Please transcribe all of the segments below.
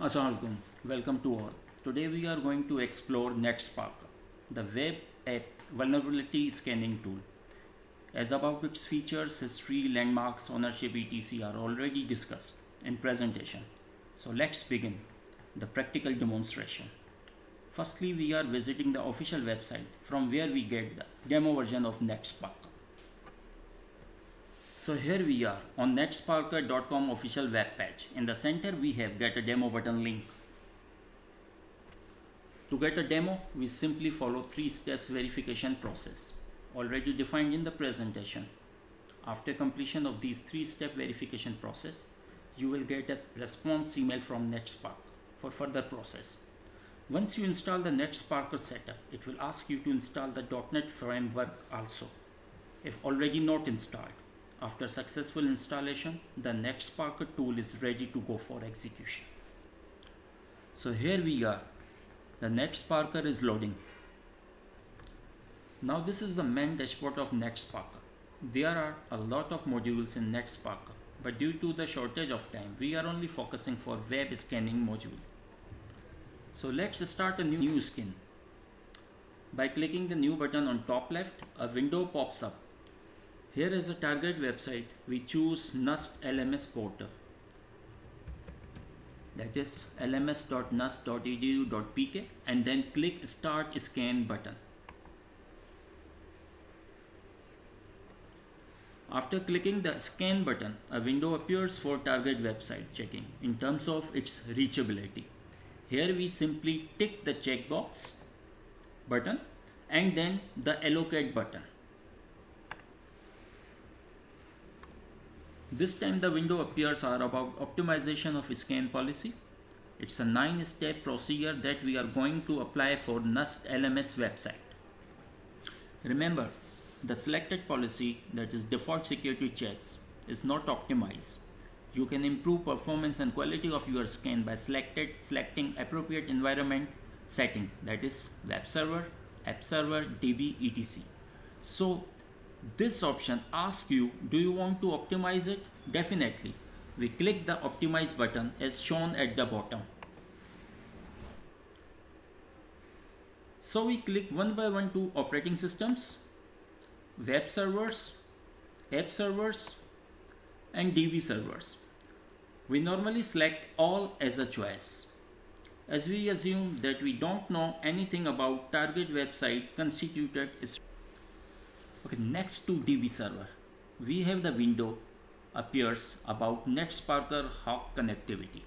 Assalamualaikum. Welcome to all. Today we are going to explore NetSparker, the web app vulnerability scanning tool. As about its features, history, landmarks, ownership, etc. are already discussed in presentation. So let's begin the practical demonstration. Firstly, we are visiting the official website from where we get the demo version of NetSparker. So here we are on netsparker.com official web page. In the center we have get a demo button link. To get a demo, we simply follow 3 steps verification process already defined in the presentation. After completion of these 3-step verification process, you will get a response email from NetSparker for further process. Once you install the NetSparker setup, it will ask you to install the .NET framework also, if already not installed. After successful installation, the NetSparker tool is ready to go for execution. So here we are. The NetSparker is loading. Now this is the main dashboard of NetSparker. There are a lot of modules in NetSparker, but due to the shortage of time, we are only focusing for web scanning module. So let's start a new skin. By clicking the new button on top left, a window pops up. Here is a target website. We choose NUST LMS portal. That is lms.nust.edu.pk and then click Start Scan button. After clicking the scan button, a window appears for target website checking in terms of its reachability. Here we simply tick the checkbox button and then the allocate button. This time the window appears are about optimization of scan policy. It's a 9-step procedure that we are going to apply for NUST LMS website. Remember, the selected policy, that is default security checks, is not optimized. You can improve performance and quality of your scan by selecting appropriate environment setting, that is web server, app server, DB, etc. So this option asks you, do you want to optimize it? Definitely. We click the optimize button as shown at the bottom. So we click one by one to operating systems, web servers, app servers and DB servers. We normally select all as a choice, as we assume that we don't know anything about target website constituted. Okay, next to DB server, we have the window appears about NetSparker Hawk connectivity.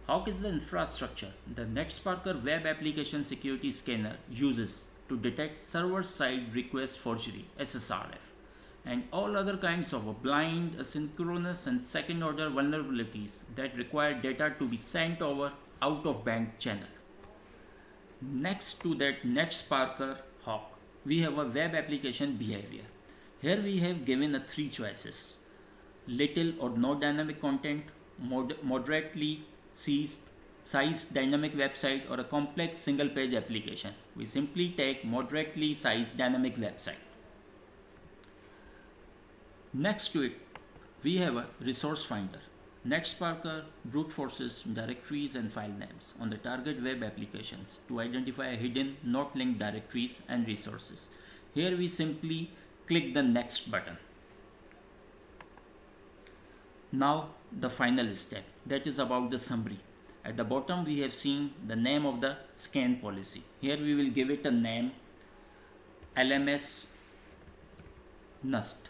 Hawk is the infrastructure the NetSparker web application security scanner uses to detect server-side request forgery (SSRF) and all other kinds of blind, asynchronous and second-order vulnerabilities that require data to be sent over out-of-band channels. Next to that NetSparker Hawk, we have a web application behavior. Here we have given 3 choices: little or no dynamic content, moderately sized dynamic website, or a complex single page application. We simply take moderately sized dynamic website. Next to it, we have a resource finder. NetSparker brute forces directories and file names on the target web applications to identify hidden, not linked directories and resources. Here we simply click the next button. Now the final step, that is about the summary. At the bottom we have seen the name of the scan policy. Here we will give it a name, LMS NUST,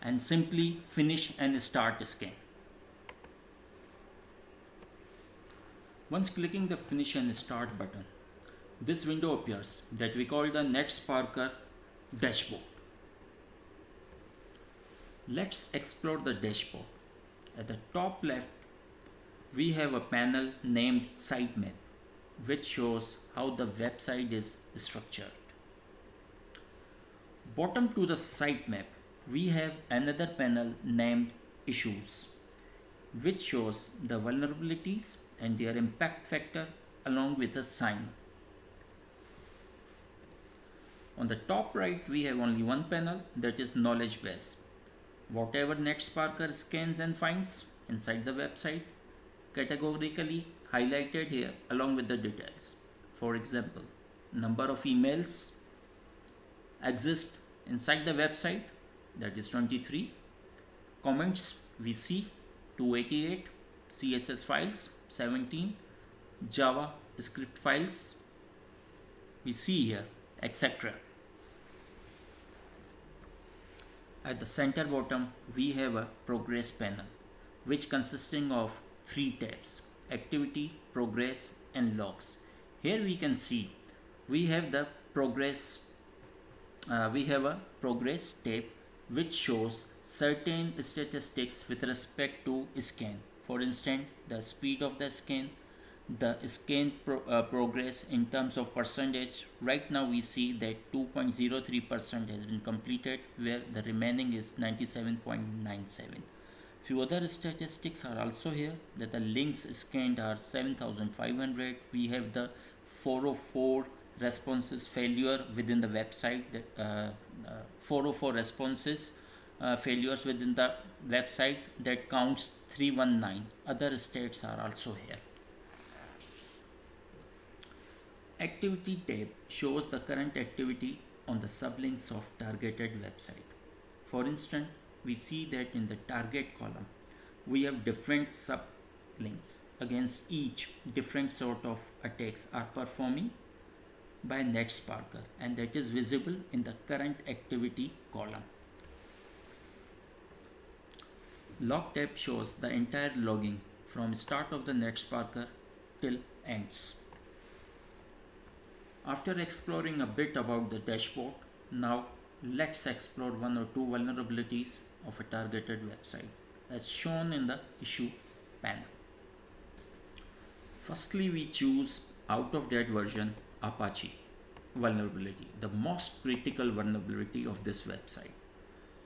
and simply finish and start scan. Once clicking the finish and start button, this window appears that we call the NetSparker dashboard. Let's explore the dashboard. At the top left, we have a panel named sitemap, which shows how the website is structured. Bottom to the sitemap, we have another panel named issues, which shows the vulnerabilities and their impact factor along with a sign. On the top right, we have only one panel, that is knowledge base. Whatever NetSparker scans and finds inside the website, categorically highlighted here along with the details. For example, number of emails exist inside the website, that is 23. Comments we see 288, CSS files 17, Java script files we see here, etc. At the center bottom we have a progress panel which consisting of 3 tabs: activity, progress and logs. Here we can see we have the progress, we have a progress tab which shows certain statistics with respect to scan. For instance, the speed of the scan, the scan progress in terms of percentage. Right now we see that 2.03% has been completed, where the remaining is 97.97. Few other statistics are also here, that the links scanned are 7500. We have the 404 responses failure within the website, 404 responses failures within the website, that counts 319. Other stats are also here. Activity tab shows the current activity on the sublinks of targeted website. For instance, we see that in the target column we have different sublinks. Against each, different sort of attacks are performing by NetSparker, and that is visible in the current activity column. Log tab shows the entire logging from start of the NetSparker till ends. After exploring a bit about the dashboard, now let's explore one or two vulnerabilities of a targeted website as shown in the issue panel. Firstly, we choose out of date version Apache vulnerability, the most critical vulnerability of this website.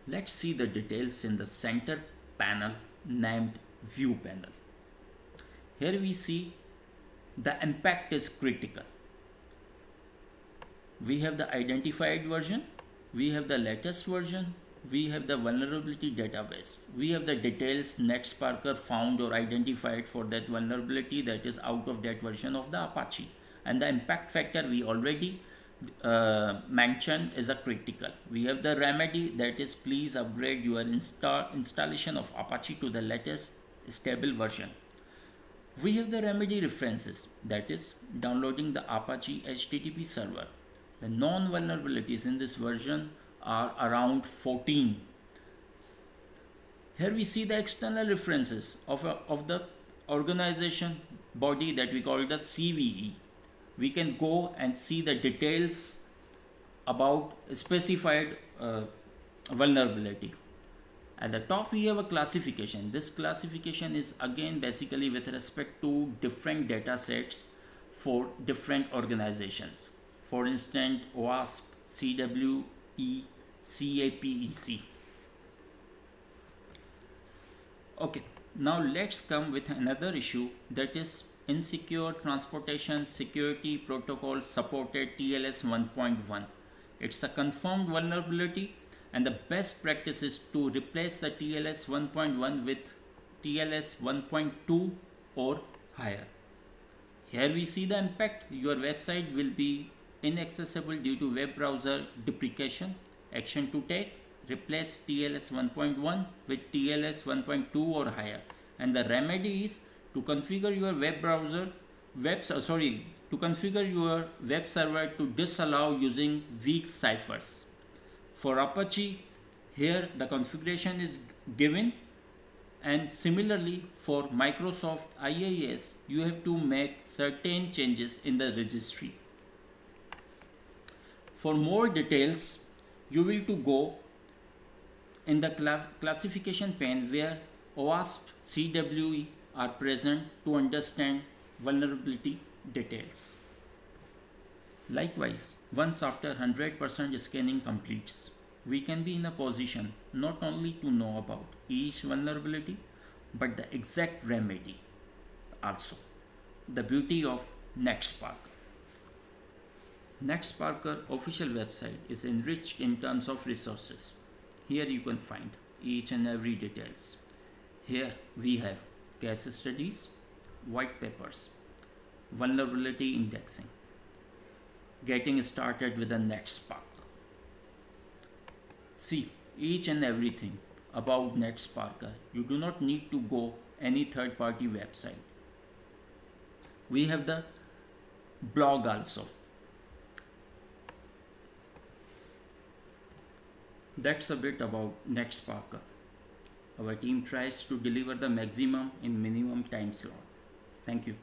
Let's see the details in the center panel named View panel. Here we see the impact is critical. We have the identified version, we have the latest version, we have the vulnerability database, we have the details NetSparker found or identified for that vulnerability, that is out of that version of the Apache, and the impact factor we already mentioned is a critical. We have the remedy, that is please upgrade your installation of Apache to the latest stable version. We have the remedy references, that is downloading the Apache HTTP server. The known vulnerabilities in this version are around 14. Here we see the external references of the organization body that we call the CVE. We can go and see the details about specified vulnerability. At the top we have a classification. This classification is again basically with respect to different data sets for different organizations. For instance, OWASP, CWE, CAPEC. Okay, now let's come with another issue, that is Insecure Transportation Security Protocol supported TLS 1.1. It's a confirmed vulnerability, and the best practice is to replace the TLS 1.1 with TLS 1.2 or higher. Here we see the impact. Your website will be inaccessible due to web browser deprecation. Action to take: replace TLS 1.1 with TLS 1.2 or higher. And the remedy is to configure your configure your web server to disallow using weak ciphers. For Apache, here the configuration is given, and similarly for Microsoft IIS, you have to make certain changes in the registry. For more details, you will to go in the classification pane where OWASP, CWE are present to understand vulnerability details. Likewise, once after 100% scanning completes, we can be in a position not only to know about each vulnerability, but the exact remedy also. The beauty of NetSparker. NetSparker official website is enriched in terms of resources. Here you can find each and every details. Here we have case studies, white papers, vulnerability indexing, getting started with a NetSpark. See each and everything about NetSparker. You do not need to go any third-party website. We have the blog also. That's a bit about NetSparker. Our team tries to deliver the maximum in minimum time slot. Thank you.